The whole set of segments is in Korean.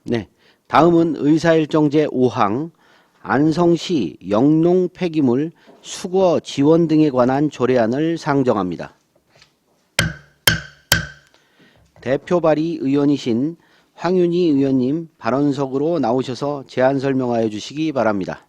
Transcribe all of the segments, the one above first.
네, 다음은 의사일정 제5항 안성시 영농 폐기물 수거 지원 등에 관한 조례안을 상정합니다. 대표 발의 의원이신 황윤희 의원님 발언석으로 나오셔서 제안 설명하여 주시기 바랍니다.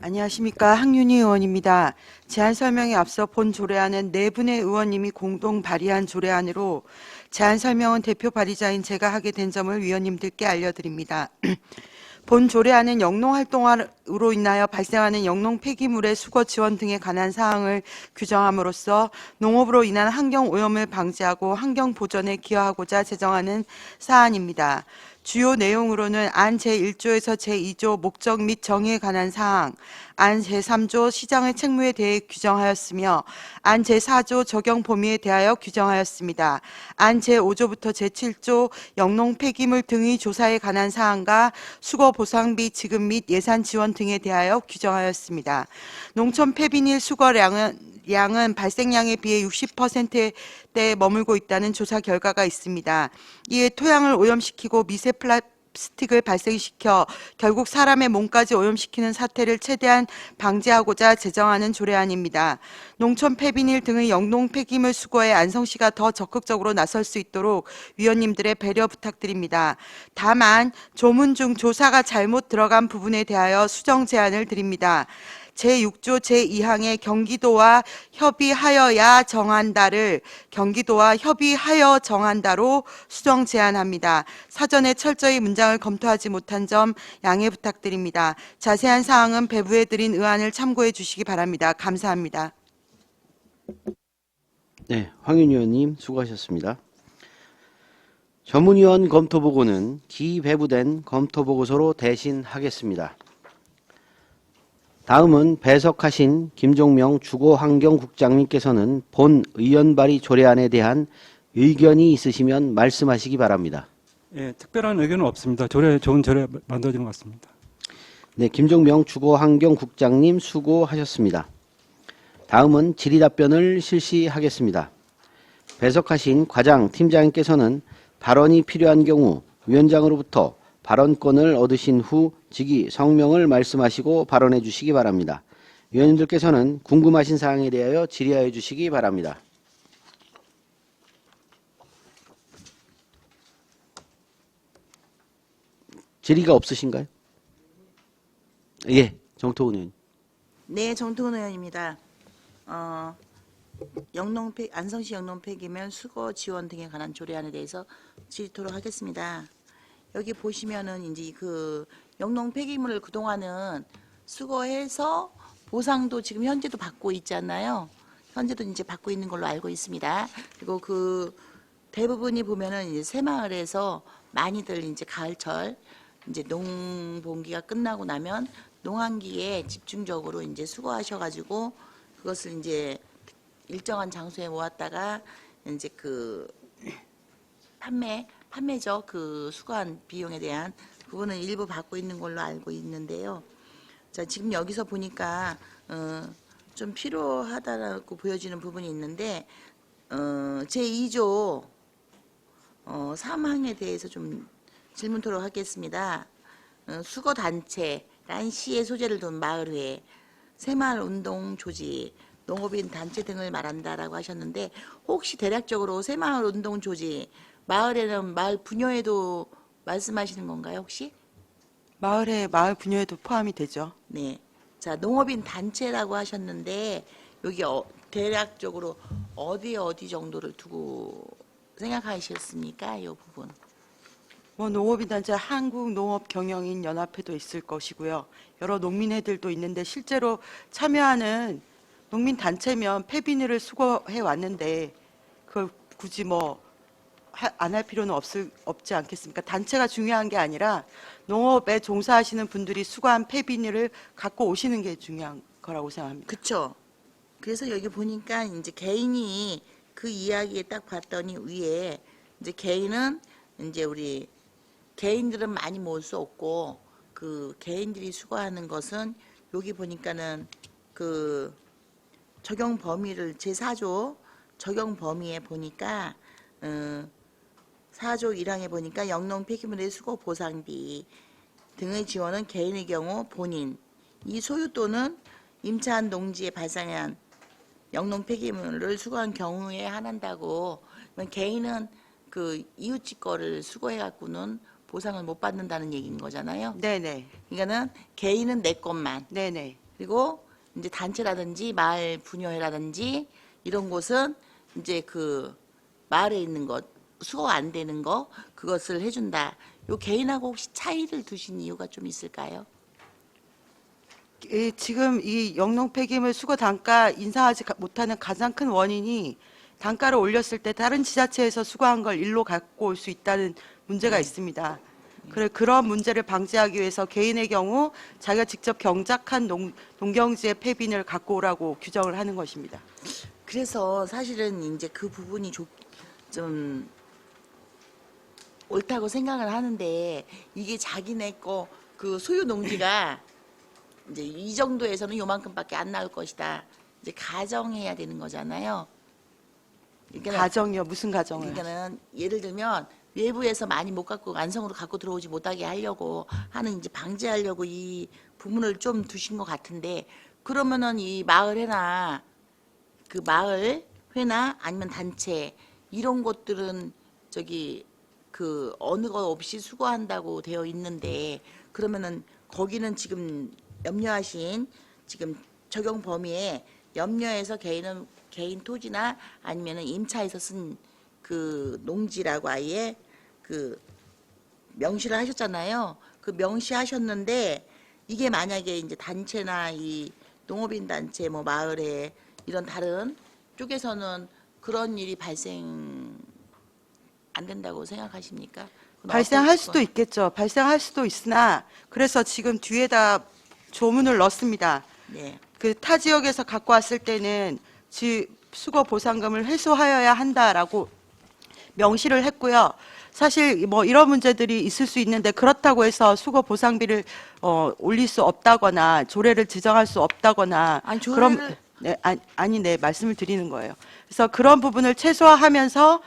안녕하십니까. 황윤희 의원입니다. 제안 설명에 앞서 본 조례안은 네 분의 의원님이 공동 발의한 조례안으로 제안 설명은 대표 발의자인 제가 하게 된 점을 위원님들께 알려드립니다. 본 조례안은 영농활동으로 인하여 발생하는 영농 폐기물의 수거 지원 등에 관한 사항을 규정함으로써 농업으로 인한 환경오염을 방지하고 환경 보전에 기여하고자 제정하는 사안입니다. 주요 내용으로는 안 제1조에서 제2조 목적 및 정의에 관한 사항, 안 제3조 시장의 책무에 대해 규정하였으며 안 제4조 적용 범위에 대하여 규정하였습니다. 안 제5조부터 제7조 영농 폐기물 등의 조사에 관한 사항과 수거 보상비 지급 및 예산 지원 등에 대하여 규정하였습니다. 농촌 폐비닐 수거량은 발생량에 비해 60%대에 머물고 있다는 조사 결과가 있습니다. 이에 토양을 오염시키고 미세 플라스틱을 발생시켜 결국 사람의 몸까지 오염시키는 사태를 최대한 방지하고자 제정하는 조례안입니다. 농촌 폐비닐 등의 영농 폐기물 수거에 안성시가 더 적극적으로 나설 수 있도록 위원님들의 배려 부탁드립니다. 다만 조문 중 조사가 잘못 들어간 부분에 대하여 수정 제안을 드립니다. 제6조 제2항의 경기도와 협의하여야 정한다를 경기도와 협의하여 정한다로 수정 제안합니다. 사전에 철저히 문장을 검토하지 못한 점 양해 부탁드립니다. 자세한 사항은 배부해 드린 의안을 참고해 주시기 바랍니다. 감사합니다. 네, 황윤희 의원님 수고하셨습니다. 전문위원 검토보고는 기배부된 검토보고서로 대신하겠습니다. 다음은 배석하신 김종명 주거환경국장님께서는 본 의원발의 조례안에 대한 의견이 있으시면 말씀하시기 바랍니다. 예, 특별한 의견은 없습니다. 좋은 조례 만들어지는 것 같습니다. 네, 김종명 주거환경국장님 수고하셨습니다. 다음은 질의답변을 실시하겠습니다. 배석하신 과장 팀장님께서는 발언이 필요한 경우 위원장으로부터 발언권을 얻으신 후 직위 성명을 말씀하시고 발언해 주시기 바랍니다. 위원님들께서는 궁금하신 사항에 대하여 질의하여 주시기 바랍니다. 질의가 없으신가요? 예, 정토훈 의원. 네, 정통훈 의원입니다. 안성시 영농 폐기물 수거 지원 등에 관한 조례안에 대해서 질의토록 하겠습니다. 여기 보시면은 이제 그 영농 폐기물을 그동안은 수거해서 보상도 지금 현재도 받고 있잖아요. 현재도 이제 받고 있는 걸로 알고 있습니다. 그리고 그 대부분이 보면은 이제 새마을에서 많이들 이제 가을철 이제 농번기가 끝나고 나면 농한기에 집중적으로 이제 수거하셔가지고 그것을 이제 일정한 장소에 모았다가 이제 그 판매죠. 그 수거한 비용에 대한 부분은 일부 받고 있는 걸로 알고 있는데요. 자, 지금 여기서 보니까 좀 필요하다고 보여지는 부분이 있는데 제2조 3항에 대해서 좀 질문토록 하겠습니다. 수거단체란 시의 소재를 둔 마을회, 새마을운동조직, 농업인 단체 등을 말한다라고 하셨는데 혹시 대략적으로 새마을운동조직, 마을 분여에도 말씀하시는 건가요, 혹시? 마을 분여에도 포함이 되죠. 네. 자, 농업인 단체라고 하셨는데 여기 대략적으로 어디 정도를 두고 생각하셨습니까? 이 부분. 농업인단체 한국농업경영인연합회도 있을 것이고요. 여러 농민회들도 있는데 실제로 참여하는 농민단체면 폐비닐을 수거해 왔는데 그걸 굳이 안 할 필요는 없지 않겠습니까? 단체가 중요한 게 아니라 농업에 종사하시는 분들이 수거한 폐비닐을 갖고 오시는 게 중요한 거라고 생각합니다. 그쵸. 그래서 여기 보니까 이제 개인이 그 이야기에 딱 봤더니 위에 이제 개인은 이제 우리 개인들은 많이 모을 수 없고 그 개인들이 수거하는 것은 여기 보니까는 그 적용 범위를 제4조 적용 범위에 보니까 4조 1항에 보니까 영농 폐기물의 수거 보상비 등의 지원은 개인의 경우 본인, 이 소유 또는 임차한 농지에 발생한 영농 폐기물을 수거한 경우에 한한다고. 그러면 개인은 그 이웃집 거를 수거해 갖고는 보상을 못 받는다는 얘기인 거잖아요. 네네. 그러니까는 개인은 내 것만, 네네. 그리고 이제 단체라든지 마을 분여회라든지 이런 곳은 이제 그 마을에 있는 것 수거 안 되는 거 그것을 해준다. 요 개인하고 혹시 차이를 두신 이유가 좀 있을까요? 지금 이 영농 폐기물 수거 단가 인상하지 못하는 가장 큰 원인이 단가를 올렸을 때 다른 지자체에서 수거한 걸 일로 갖고 올 수 있다는 문제가 있습니다. 그런 문제를 방지하기 위해서 개인의 경우 자기가 직접 경작한 농경지의 폐빈을 갖고 오라고 규정을 하는 것입니다. 그래서 사실은 이제 그 부분이 좀 옳다고 생각을 하는데, 이게 자기네 거 그 소유 농지가 이제 이 정도에서는 요만큼밖에 안 나올 것이다. 이제 가정해야 되는 거잖아요. 그러니까 가정이요? 무슨 가정을? 그러니까는 예를 들면 외부에서 많이 못 갖고 안성으로 갖고 들어오지 못하게 하려고 하는, 이제 방지하려고 이 부분을 좀 두신 것 같은데, 그러면은 이 마을회나 그 마을회나 아니면 단체 이런 것들은 저기 그 어느 것 없이 수거한다고 되어 있는데, 그러면은 거기는 지금 염려하신 지금 적용 범위에 염려해서 개인 토지나 아니면은 임차에서 쓴 그 농지라고 아예 그 명시를 하셨잖아요. 그 명시하셨는데, 이게 만약에 이제 단체나 이 농업인 단체 뭐 마을에 이런 다른 쪽에서는 그런 일이 발생 안 된다고 생각하십니까? 그건 발생할 수도 있겠죠. 발생할 수도 있으나 그래서 지금 뒤에다 조문을 넣습니다. 네. 그 타 지역에서 갖고 왔을 때는 수거 보상금을 회수하여야 한다라고 명시를 했고요. 사실 뭐 이런 문제들이 있을 수 있는데, 그렇다고 해서 수거 보상비를 올릴 수 없다거나 조례를 지정할 수 없다거나 아니, 그럼 네, 네, 말씀을 드리는 거예요. 그래서 그런 부분을 최소화하면서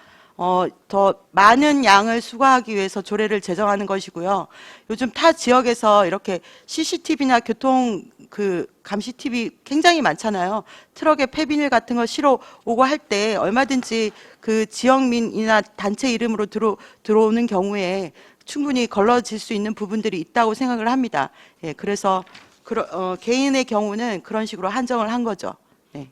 더 많은 양을 수거하기 위해서 조례를 제정하는 것이고요. 요즘 타 지역에서 이렇게 CCTV나 교통 그 감시 TV 굉장히 많잖아요. 트럭에 폐비닐 같은 거 실어 오고 할 때 얼마든지 그 지역민이나 단체 이름으로 들어오는 경우에 충분히 걸러질 수 있는 부분들이 있다고 생각을 합니다. 예, 그래서 개인의 경우는 그런 식으로 한정을 한 거죠. 네.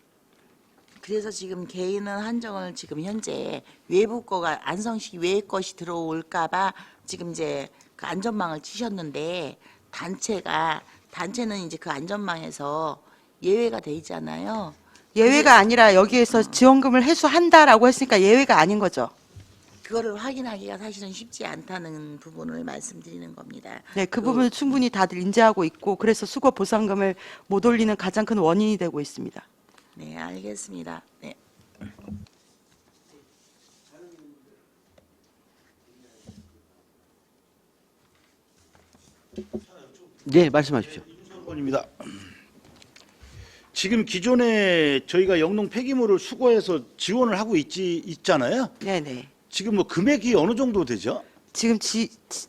그래서 지금 개인은 한정을 지금 현재 외부 거가 안성시 외 것이 들어올까봐 지금 이제 그 안전망을 치셨는데, 단체는 이제 그 안전망에서 예외가 돼 있잖아요. 예외가 아니라 여기에서 지원금을 회수한다라고 했으니까 예외가 아닌 거죠. 그거를 확인하기가 사실은 쉽지 않다는 부분을 말씀드리는 겁니다. 네, 그 부분을 충분히 다들 인지하고 있고, 그래서 수거 보상금을 못 올리는 가장 큰 원인이 되고 있습니다. 네, 알겠습니다. 네. 네, 말씀하십시오. 입니다. 지금 기존에 저희가 영농 폐기물을 수거해서 지원을 하고 있잖아요. 네네. 지금 뭐 금액이 어느 정도 되죠? 지금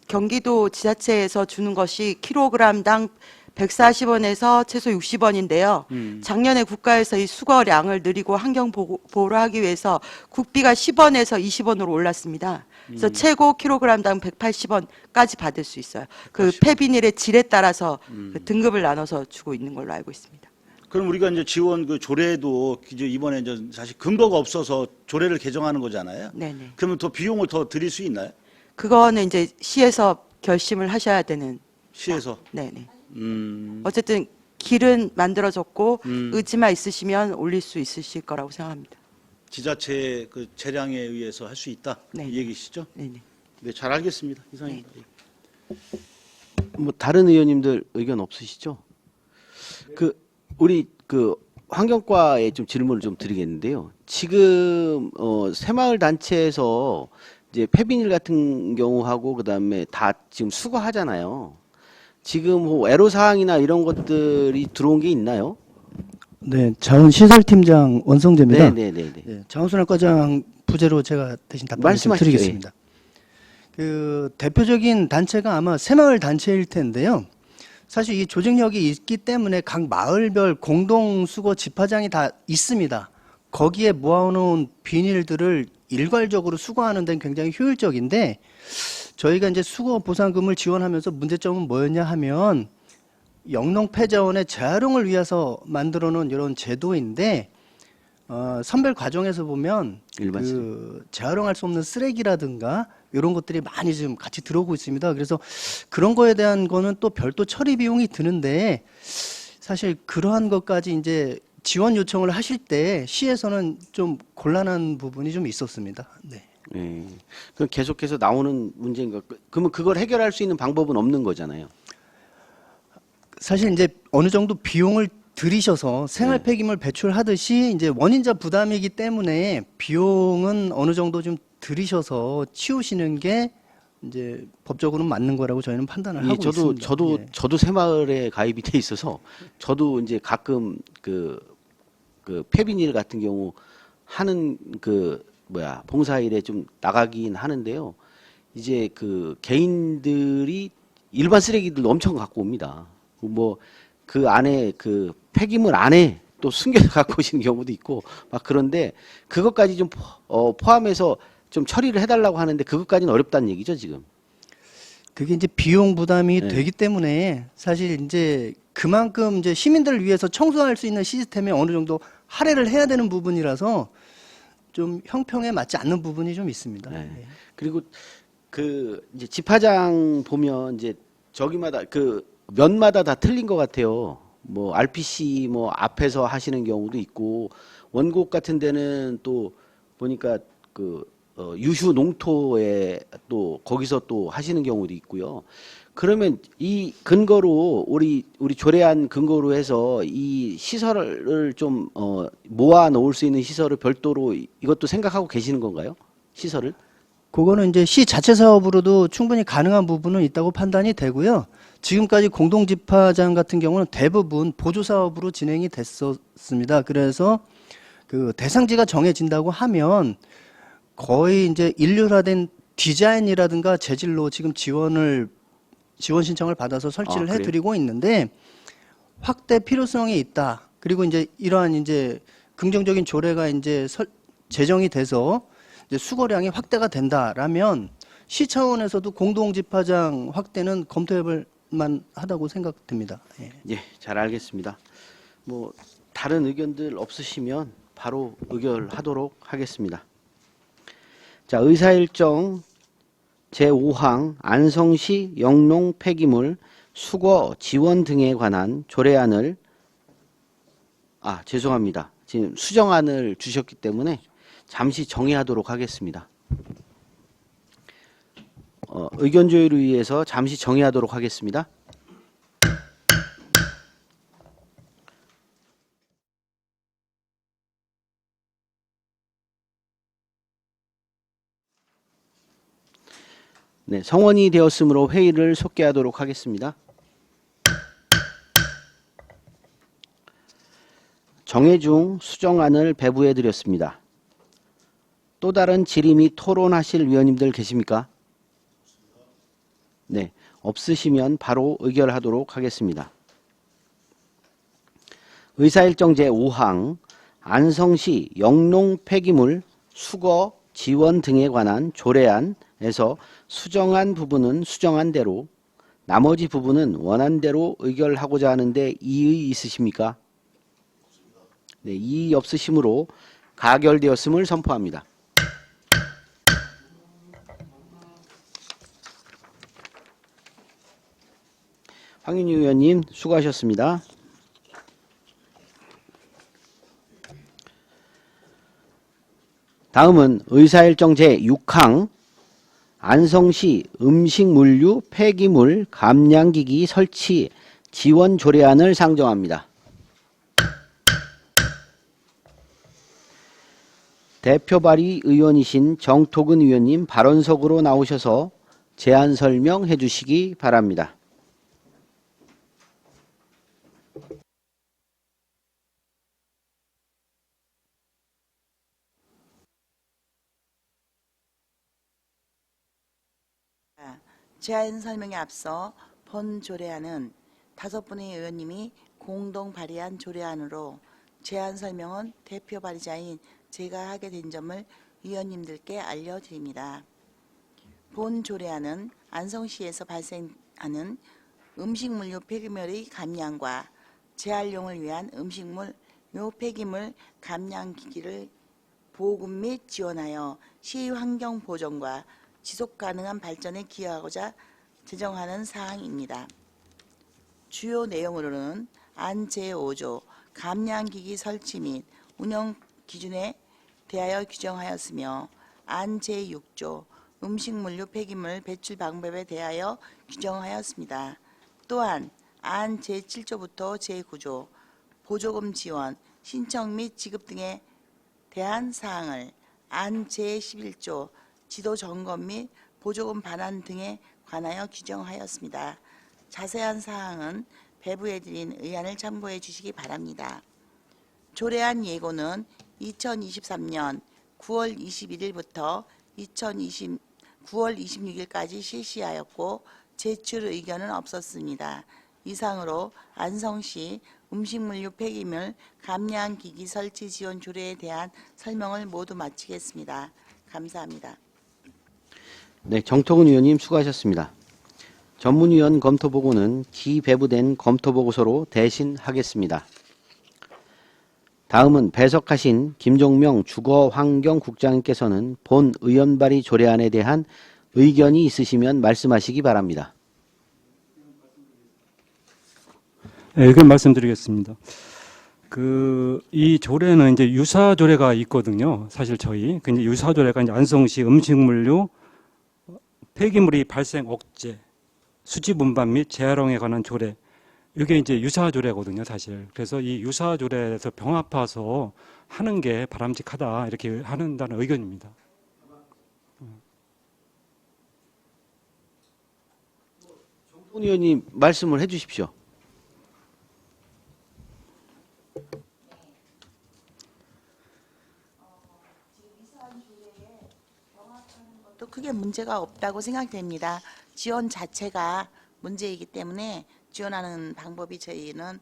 경기도 지자체에서 주는 것이 킬로그램당 140원에서 최소 60원인데요. 작년에 국가에서 이 수거량을 늘리고 환경 보호를 하기 위해서 국비가 10원에서 20원으로 올랐습니다. 그래서 최고 킬로그램당 180원까지 받을 수 있어요. 그 폐비닐의 질에 따라서 그 등급을 나눠서 주고 있는 걸로 알고 있습니다. 그럼 우리가 이제 지원 그 조례도 이제 이번에 이제 사실 근거가 없어서 조례를 개정하는 거잖아요. 네네. 그러면 더 비용을 더 드릴 수 있나요? 그거는 이제 시에서 결심을 하셔야 되는. 시에서. 네네. 음. 어쨌든 길은 만들어졌고 의지만 있으시면 올릴 수 있으실 거라고 생각합니다. 지자체 그 재량에 의해서 할 수 있다. 네. 이 얘기시죠? 네네. 네, 잘 알겠습니다. 이상입니다. 뭐 다른 의원님들 의견 없으시죠? 우리 환경과에 좀 질문을 좀 드리겠는데요. 지금 새마을 단체에서 이제 폐비닐 같은 경우하고 그다음에 다 지금 수거하잖아요. 지금 뭐 애로사항이나 이런 것들이 들어온 게 있나요? 네, 자원시설팀장 원성재입니다. 네네네. 네, 장원순환과장 부재로 제가 대신 답변을 좀 말씀하시죠. 드리겠습니다. 그 대표적인 단체가 아마 새마을 단체일 텐데요. 사실 이 조직력이 있기 때문에 각 마을별 공동 수거 집화장이 다 있습니다. 거기에 모아놓은 비닐들을 일괄적으로 수거하는 데는 굉장히 효율적인데, 저희가 이제 수거 보상금을 지원하면서 문제점은 뭐였냐 하면 영농 폐자원의 재활용을 위해서 만들어 놓은 이런 제도인데, 선별 과정에서 보면 일반 그 재활용할 수 없는 쓰레기라든가 이런 것들이 많이 지금 같이 들어오고 있습니다. 그래서 그런 거에 대한 거는 또 별도 처리 비용이 드는데, 사실 그러한 것까지 이제 지원 요청을 하실 때 시에서는 좀 곤란한 부분이 좀 있었습니다. 네. 예. 그 계속해서 나오는 문제인가? 그러면 그걸 해결할 수 있는 방법은 없는 거잖아요. 사실 이제 어느 정도 비용을 들이셔서 생활 네. 폐기물 배출하듯이 이제 원인자 부담이기 때문에 비용은 어느 정도 좀 들이셔서 치우시는 게 이제 법적으로는 맞는 거라고 저희는 판단을 예, 하고 있습니다. 예. 저도 새마을에 가입이 돼 있어서 저도 이제 가끔 그 폐비닐 같은 경우 하는 봉사일에 좀 나가긴 하는데요. 이제 그 개인들이 일반 쓰레기들도 엄청 갖고 옵니다. 뭐 그 안에 그 폐기물 안에 또 숨겨서 갖고 오시는 경우도 있고 막 그런데 그것까지 좀 포함해서 좀 처리를 해달라고 하는데 그것까지는 어렵다는 얘기죠 지금. 그게 이제 비용 부담이 네. 되기 때문에 사실 이제 그만큼 이제 시민들을 위해서 청소할 수 있는 시스템에 어느 정도 할애를 해야 되는 부분이라서 좀 형평에 맞지 않는 부분이 좀 있습니다. 네. 예. 그리고 그 이제 집화장 보면 이제 저기마다 그 면마다 다 틀린 것 같아요. 뭐 RPC 뭐 앞에서 하시는 경우도 있고 원곡 같은 데는 또 보니까 유휴 농토에 또 거기서 또 하시는 경우도 있고요. 그러면 이 근거로 우리 조례안 근거로 해서 이 시설을 좀 모아 놓을 수 있는 시설을 별도로 이것도 생각하고 계시는 건가요? 시설을? 그거는 이제 시 자체 사업으로도 충분히 가능한 부분은 있다고 판단이 되고요. 지금까지 공동집화장 같은 경우는 대부분 보조 사업으로 진행이 됐었습니다. 그래서 그 대상지가 정해진다고 하면 거의 이제 일률화된 디자인이라든가 재질로 지금 지원 신청을 받아서 설치를 그래요? 해드리고 있는데, 확대 필요성이 있다. 그리고 이제 이러한 이제 긍정적인 조례가 이제 제정이 돼서 이제 수거량이 확대가 된다라면 시 차원에서도 공동집화장 확대는 검토해볼 만하다고 생각됩니다. 예. 예, 잘 알겠습니다. 뭐 다른 의견들 없으시면 바로 의결하도록 하겠습니다. 자, 의사일정 제5항 안성시 영농 폐기물 수거 지원 등에 관한 조례안을 죄송합니다. 지금 수정안을 주셨기 때문에 잠시 정의하도록 하겠습니다. 의견 조율을 위해서 잠시 정의하도록 하겠습니다. 네, 성원이 되었으므로 회의를 속개하도록 하겠습니다. 정해중 수정안을 배부해 드렸습니다. 또 다른 질의 및 토론하실 위원님들 계십니까? 네, 없으시면 바로 의결하도록 하겠습니다. 의사일정 제5항 안성시 영농 폐기물 수거 지원 등에 관한 조례안에서 수정한 부분은 수정한 대로 나머지 부분은 원한 대로 의결하고자 하는데 이의 있으십니까? 네, 이의 없으시므로 가결되었음을 선포합니다. 황윤희 의원님 수고하셨습니다. 다음은 의사일정 제6항 안성시 음식물류 폐기물 감량기기 설치 지원 조례안을 상정합니다. 대표 발의 의원이신 정토근 의원님 발언석으로 나오셔서 제안 설명해 주시기 바랍니다. 제안 설명에 앞서 본 조례안은 5분의 의원님이 공동 발의한 조례안으로 제안 설명은 대표 발의자인 제가 하게 된 점을 위원님들께 알려드립니다. 본 조례안은 안성시에서 발생하는 음식물류 폐기물의 감량과 재활용을 위한 음식물 요 폐기물 감량기기를 보급 및 지원하여 시 환경 보존과 지속 가능한 발전에 기여하고자 제정하는 사항입니다. 주요 내용으로는 안 제5조 감량기기 설치 및 운영 기준에 대하여 규정하였으며 안 제6조 음식물류 폐기물 배출 방법에 대하여 규정하였습니다. 또한 안 제7조부터 제9조 보조금 지원, 신청 및 지급 등에 대한 사항을 안 제11조 지도 점검 및 보조금 반환 등에 관하여 규정하였습니다. 자세한 사항은 배부해드린 의안을 참고해 주시기 바랍니다. 조례안 예고는 2023년 9월 21일부터 2020 9월 26일까지 실시하였고 제출 의견은 없었습니다. 이상으로 안성시 음식물류 폐기물 감량기기 설치 지원 조례에 대한 설명을 모두 마치겠습니다. 감사합니다. 네, 정토근 의원님 수고하셨습니다. 전문위원 검토보고는 기배부된 검토보고서로 대신하겠습니다. 다음은 배석하신 김종명 주거환경국장님께서는 본 의원발의 조례안에 대한 의견이 있으시면 말씀하시기 바랍니다. 네, 의견 말씀드리겠습니다. 이 조례는 이제 유사 조례가 있거든요. 사실 저희 근데 유사 조례가 이제 안성시 음식물류 폐기물이 발생 억제, 수집 운반 및 재활용에 관한 조례. 이게 이제 유사 조례거든요, 사실. 그래서 이 유사 조례에서 병합해서 하는 게 바람직하다 이렇게 한다는 의견입니다. 정토근 의원님 말씀을 해주십시오. 또 크게 문제가 없다고 생각됩니다. 지원 자체가 문제이기 때문에 지원하는 방법이 저희는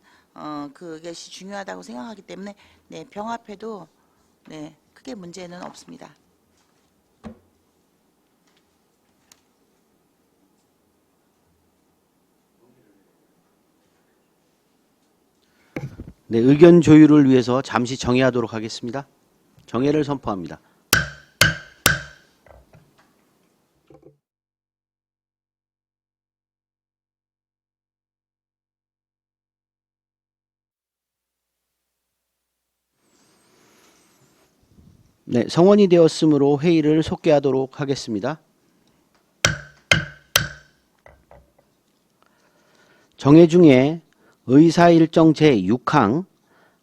그것이 중요하다고 생각하기 때문에 네, 병합해도 네, 크게 문제는 없습니다. 네, 의견 조율을 위해서 잠시 정회하도록 하겠습니다. 정회를 선포합니다. 네, 성원이 되었으므로 회의를 속개하도록 하겠습니다. 정회 중에 의사일정 제6항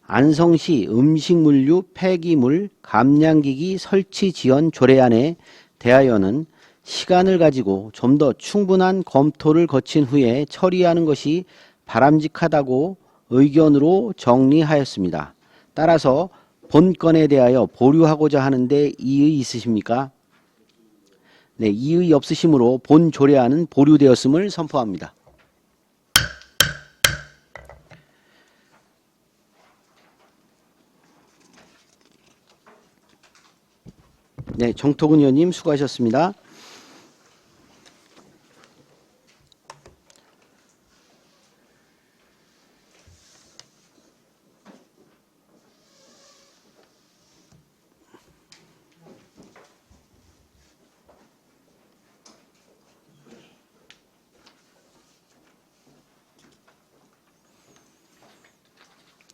안성시 음식물류 폐기물 감량기기 설치 지원 조례안에 대하여는 시간을 가지고 좀 더 충분한 검토를 거친 후에 처리하는 것이 바람직하다고 의견으로 정리하였습니다. 따라서 본건에 대하여 보류하고자 하는데 이의 있으십니까? 네, 이의 없으시므로 본 조례안은 보류되었음을 선포합니다. 네, 정토근 의원님 수고하셨습니다.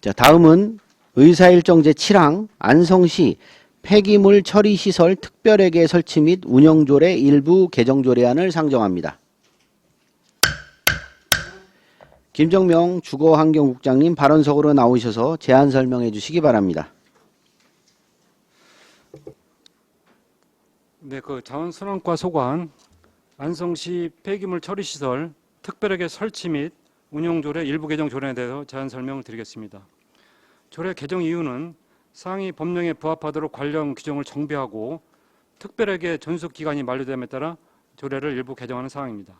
자, 다음은 의사일정 제7항 안성시 폐기물 처리시설 특별회계 설치 및 운영조례 일부 개정조례안을 상정합니다. 김정명 주거환경국장님 발언석으로 나오셔서 제안 설명해 주시기 바랍니다. 네, 자원순환과 소관 안성시 폐기물 처리시설 특별하게 설치 및 운영조례 일부 개정 조례에 대해서 제안 설명을 드리겠습니다. 조례 개정 이유는 상위 법령에 부합하도록 관련 규정을 정비하고 특별하게 존속 기간이 만료됨에 따라 조례를 일부 개정하는 사항입니다.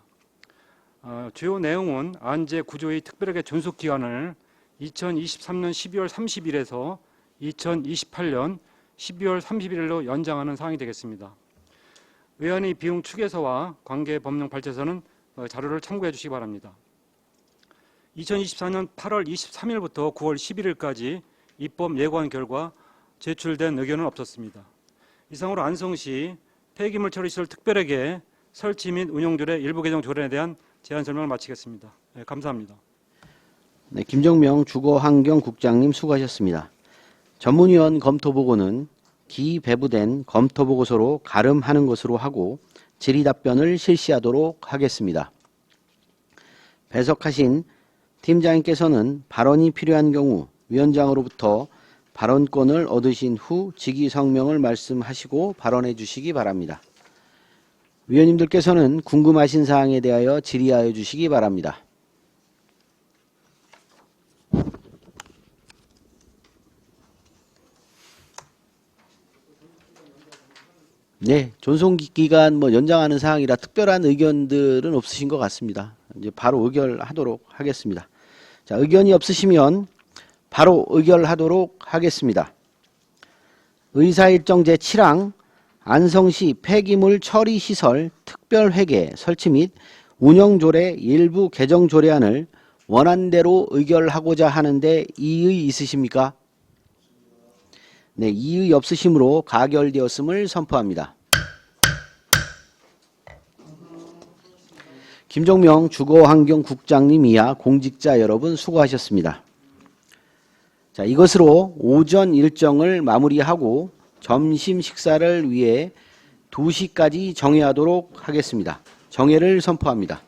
주요 내용은 안제 구조의 특별하게 존속 기간을 2023년 12월 30일에서 2028년 12월 31일로 연장하는 사항이 되겠습니다. 의원의 비용 축에서와 관계 법령 발제서는 자료를 참고해 주시기 바랍니다. 2024년 8월 23일부터 9월 11일까지 입법 예고한 결과 제출된 의견은 없었습니다. 이상으로 안성시 폐기물 처리시설 특별하게 설치 및 운영조례 일부 개정 조례에 대한 제안 설명을 마치겠습니다. 네, 감사합니다. 네, 김정명 주거환경국장님 수고하셨습니다. 전문위원 검토보고는 기배부된 검토보고서로 가름하는 것으로 하고 질의답변을 실시하도록 하겠습니다. 배석하신 팀장님께서는 발언이 필요한 경우 위원장으로부터 발언권을 얻으신 후 직위성명을 말씀하시고 발언해 주시기 바랍니다. 위원님들께서는 궁금하신 사항에 대하여 질의하여 주시기 바랍니다. 네, 존속기간 연장하는 사항이라 특별한 의견들은 없으신 것 같습니다. 이제 바로 의결하도록 하겠습니다. 자, 의견이 없으시면 바로 의결하도록 하겠습니다. 의사일정 제7항 안성시 폐기물 처리시설 특별회계 설치 및 운영조례 일부 개정 조례안을 원안대로 의결하고자 하는데 이의 있으십니까? 네, 이의 없으심으로 가결되었음을 선포합니다. 김정명 주거환경국장님 이하 공직자 여러분 수고하셨습니다. 자, 이것으로 오전 일정을 마무리하고 점심 식사를 위해 2시까지 정회하도록 하겠습니다. 정회를 선포합니다.